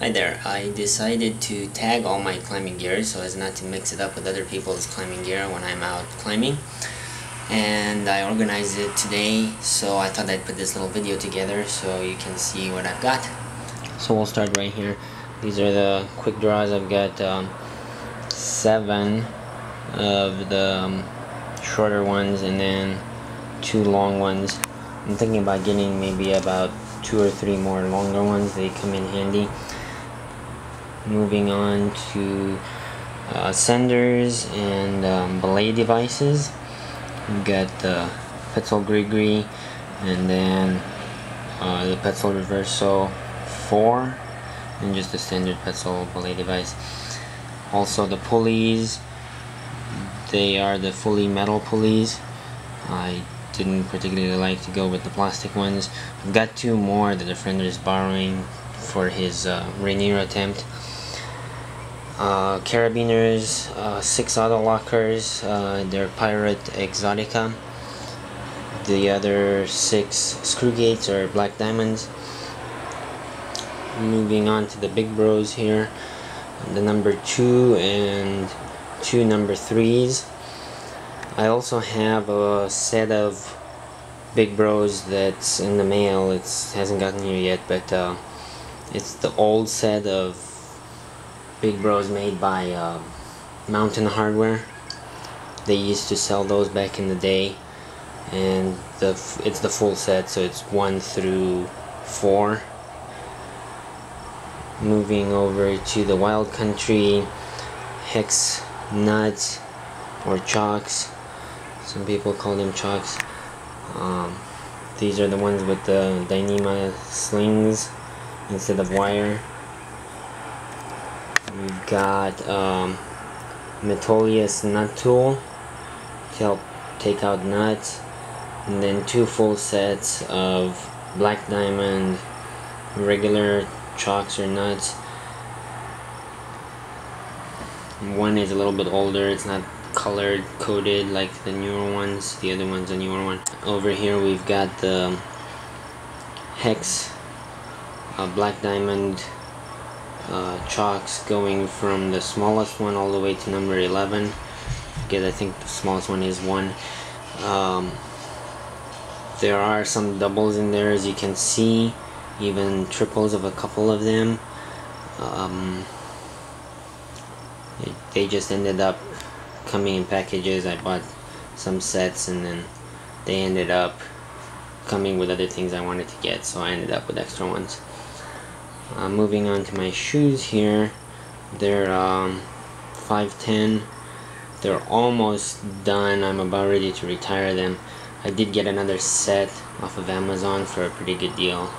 Hi there, I decided to tag all my climbing gear so as not to mix it up with other people's climbing gear when I'm out climbing. And I organized it today, so I thought I'd put this little video together so you can see what I've got. So we'll start right here. These are the Quickdraws. I've got 7 of the shorter ones and then 2 long ones. I'm thinking about getting maybe about 2 or 3 more longer ones. They come in handy. Moving on to senders and belay devices. We've got the Petzl GriGri and then the Petzl Reverso 4 and just a standard Petzl belay device. Also the pulleys, they are the fully metal pulleys. I didn't particularly like to go with the plastic ones. I've got 2 more that a friend is borrowing for his Rainier attempt. Carabiners, 6 auto lockers, they're Pirate Exotica. The other 6 screw gates are black diamonds. Moving on to the big bros here, the number 2 and 2 number 3s. I also have a set of big bros that's in the mail. It hasn't gotten here yet, but it's the old set of big bros made by Mountain Hardware. They used to sell those back in the day, and it's the full set, so it's 1 through 4. Moving over to the Wild Country hex nuts or chocks. Some people call them chocks. These are the ones with the Dyneema slings instead of wire. We've got Metolius nut tool to help take out nuts, and then 2 full sets of black diamond regular chocks or nuts. One is a little bit older, it's not colored coded like the newer ones. The other one's a newer one. Over here we've got the hex black diamond chocks, going from the smallest one all the way to number 11. Again, I think the smallest one is 1. There are some doubles in there, as you can see, even triples of a couple of them. They just ended up coming in packages. I bought some sets and then they ended up coming with other things I wanted to get, so I ended up with extra ones. Moving on to my shoes here, they're 510. They're almost done. I'm about ready to retire them. I did get another set off of Amazon for a pretty good deal.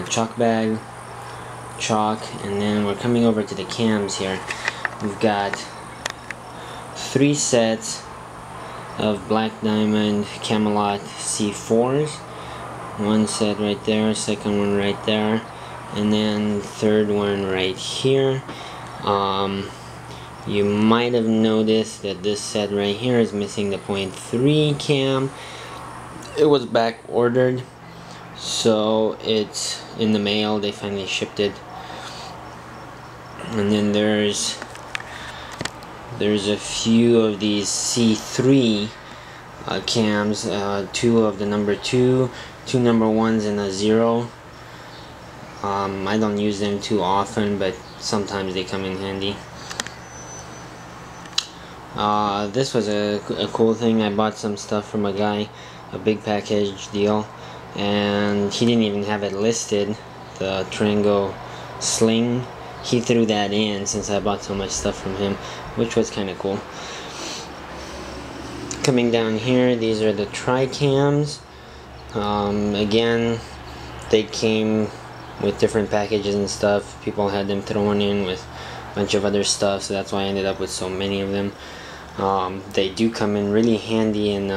Chalk bag, chalk, and then we're coming over to the cams here. We've got 3 sets of black diamond Camelot C4s. 1 set right there, second one right there, and then 3rd one right here. You might have noticed that this set right here is missing the 0.3 cam. It was back ordered, so it's in the mail. They finally shipped it. And then there's a few of these C3 cams, 2 of the number 2, 2 number 1s, and a 0. I don't use them too often, but sometimes they come in handy. This was a cool thing. I bought some stuff from a guy, a big package deal, and he didn't even have it listed, the Trango sling. He threw that in since I bought so much stuff from him, which was kind of cool. Coming down here, these are the tri-cams. Again, they came with different packages and stuff. People had them thrown in with a bunch of other stuff, so that's why I ended up with so many of them. They do come in really handy in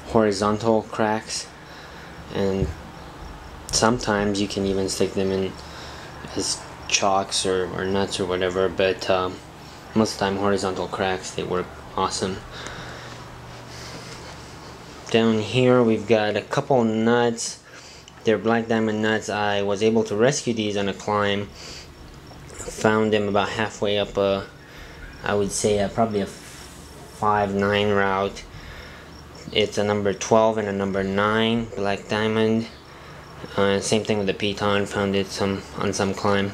horizontal cracks, and sometimes you can even stick them in as chalks or nuts or whatever, but most of the time horizontal cracks, they work awesome. Down here we've got a couple nuts. They're black diamond nuts. I was able to rescue these on a climb Found them about halfway up I would say probably a 5-9 route. It's a number 12 and a number 9 black diamond. Same thing with the piton. Found it on some climb.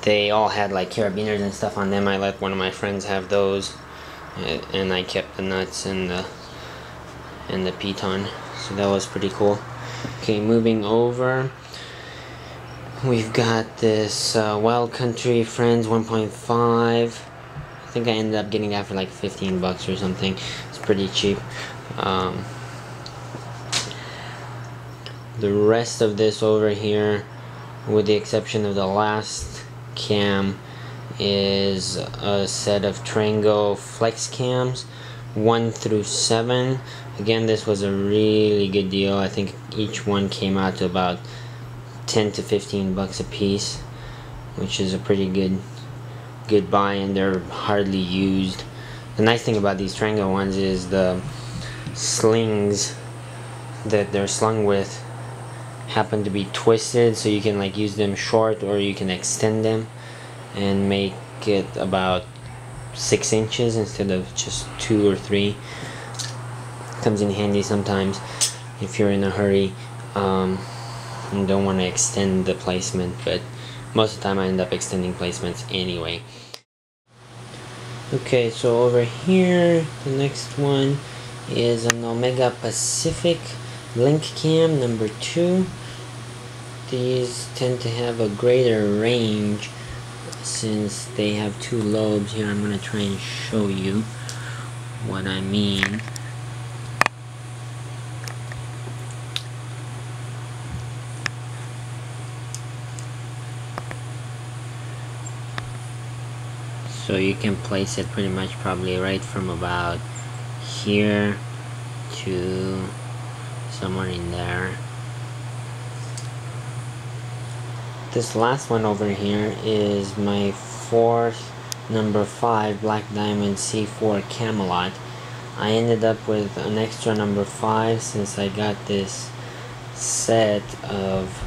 They all had like carabiners and stuff on them. I let one of my friends have those, and I kept the nuts and the piton. So that was pretty cool. Okay, moving over, we've got this Wild Country Friends 1.5. I think I ended up getting that for like 15 bucks or something. It's pretty cheap. The rest of this over here, with the exception of the last cam, is a set of Trango flex cams 1 through 7. Again, this was a really good deal. I think each one came out to about 10 to 15 bucks a piece, which is a pretty good buy, and they're hardly used. The nice thing about these Trango ones is the slings that they're slung with happen to be twisted, so you can like use them short, or you can extend them and make it about 6 inches instead of just 2 or 3. Comes in handy sometimes if you're in a hurry and don't want to extend the placement, but most of the time I end up extending placements anyway. Okay, so over here, the next one is an Omega Pacific Link Cam number 2. These tend to have a greater range since they have 2 lobes. Here, I'm going to try and show you what I mean. So you can place it pretty much probably right from about here to somewhere in there. This last one over here is my 4th number 5 Black Diamond C4 Camelot. I ended up with an extra number 5 since I got this set of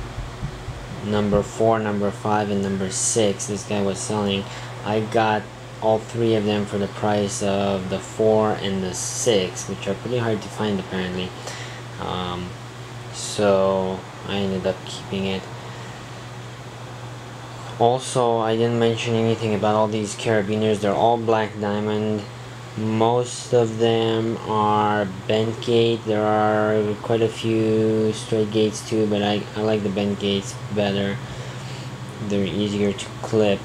number 4, number 5, and number 6 this guy was selling. I got all 3 of them for the price of the 4 and the 6, which are pretty hard to find apparently. So I ended up keeping it. Also, I didn't mention anything about all these carabiners. They're all black diamond. Most of them are bent gate. There are quite a few straight gates too, but I like the bent gates better. They're easier to clip.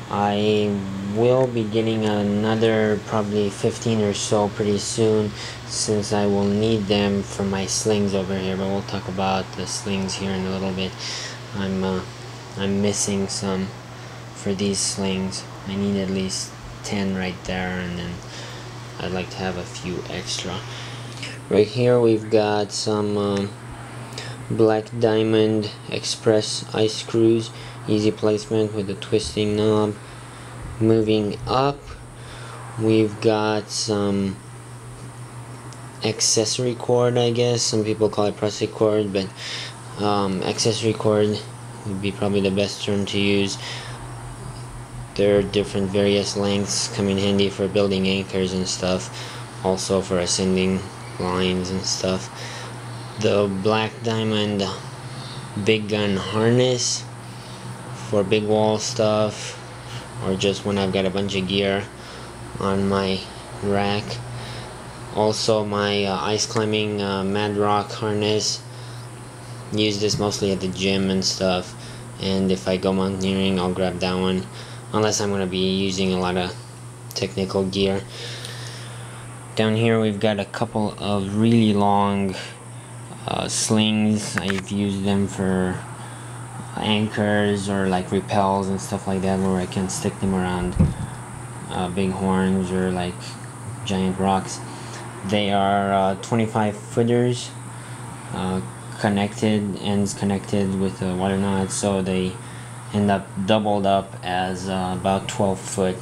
I will be getting another probably 15 or so pretty soon, since I will need them for my slings over here, but we'll talk about the slings here in a little bit. I'm missing some for these slings. I need at least 10 right there, and then I'd like to have a few extra. Right here we've got some Black Diamond Express ice screws, easy placement with a twisting knob. Moving up, we've got some accessory cord, I guess. Some people call it prusik cord, but accessory cord would be probably the best term to use. There are different various lengths, come in handy for building anchors and stuff, also for ascending lines and stuff. The Black Diamond big gun harness for big wall stuff, or just when I've got a bunch of gear on my rack. Also my ice climbing Mad Rock harness. Use this mostly at the gym and stuff, and if I go mountaineering I'll grab that one, unless I'm going to be using a lot of technical gear. Down here we've got a couple of really long slings. I've used them for anchors or like rappels and stuff like that, where I can stick them around big horns or like giant rocks. They are 25 footers, ends connected with a water knot, so they end up doubled up as about 12 foot.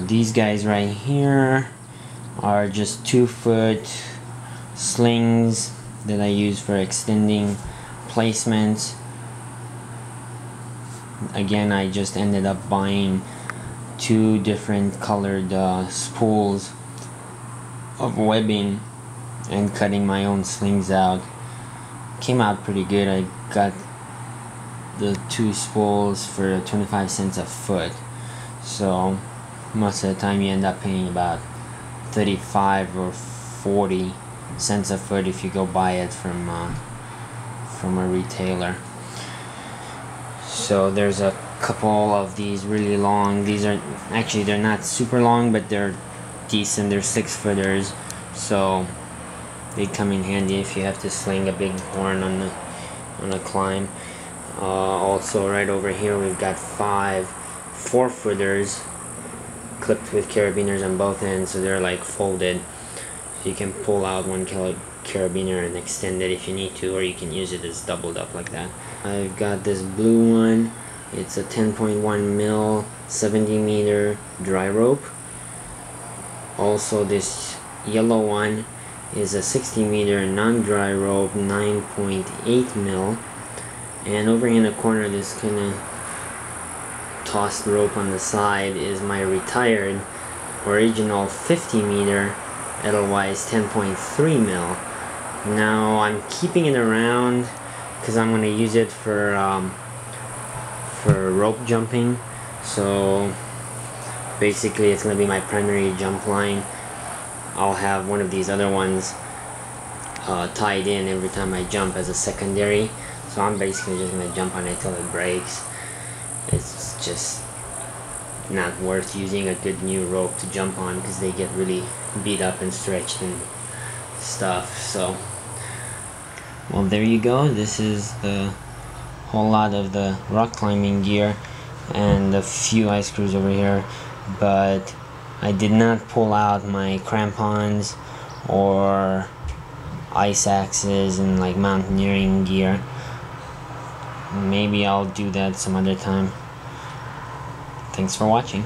These guys right here are just 2 foot slings that I use for extending placements. again, I just ended up buying 2 different colored spools of webbing and cutting my own slings out. Came out pretty good. I got the 2 spools for 25 cents a foot, so most of the time you end up paying about 35 or 40 cents a foot if you go buy it from a retailer. So there's a couple of these really long. These are actually, they're not super long, but they're decent. They're 6-footers, so they come in handy if you have to sling a big horn on a climb. Also right over here we've got 5 4-footers clipped with carabiners on both ends, so they're like folded, so you can pull out one carabiner and extend it if you need to, or you can use it as doubled up like that. I've got this blue one. It's a 10.1 mil 70 meter dry rope. Also this yellow one is a 60 meter non-dry rope, 9.8 mil. And over in the corner, this kind of tossed rope on the side is my retired original 50 meter Edelweiss 10.3 mil. Now I'm keeping it around because I'm going to use it for rope jumping. So basically it's going to be my primary jump line. I'll have one of these other ones tied in every time I jump as a secondary. So I'm basically just going to jump on it till it breaks. It's just not worth using a good new rope to jump on because they get really beat up and stretched and stuff. So, well, there you go. This is the whole lot of the rock climbing gear and a few ice screws over here, but I did not pull out my crampons or ice axes and like mountaineering gear. Maybe I'll do that some other time. Thanks for watching.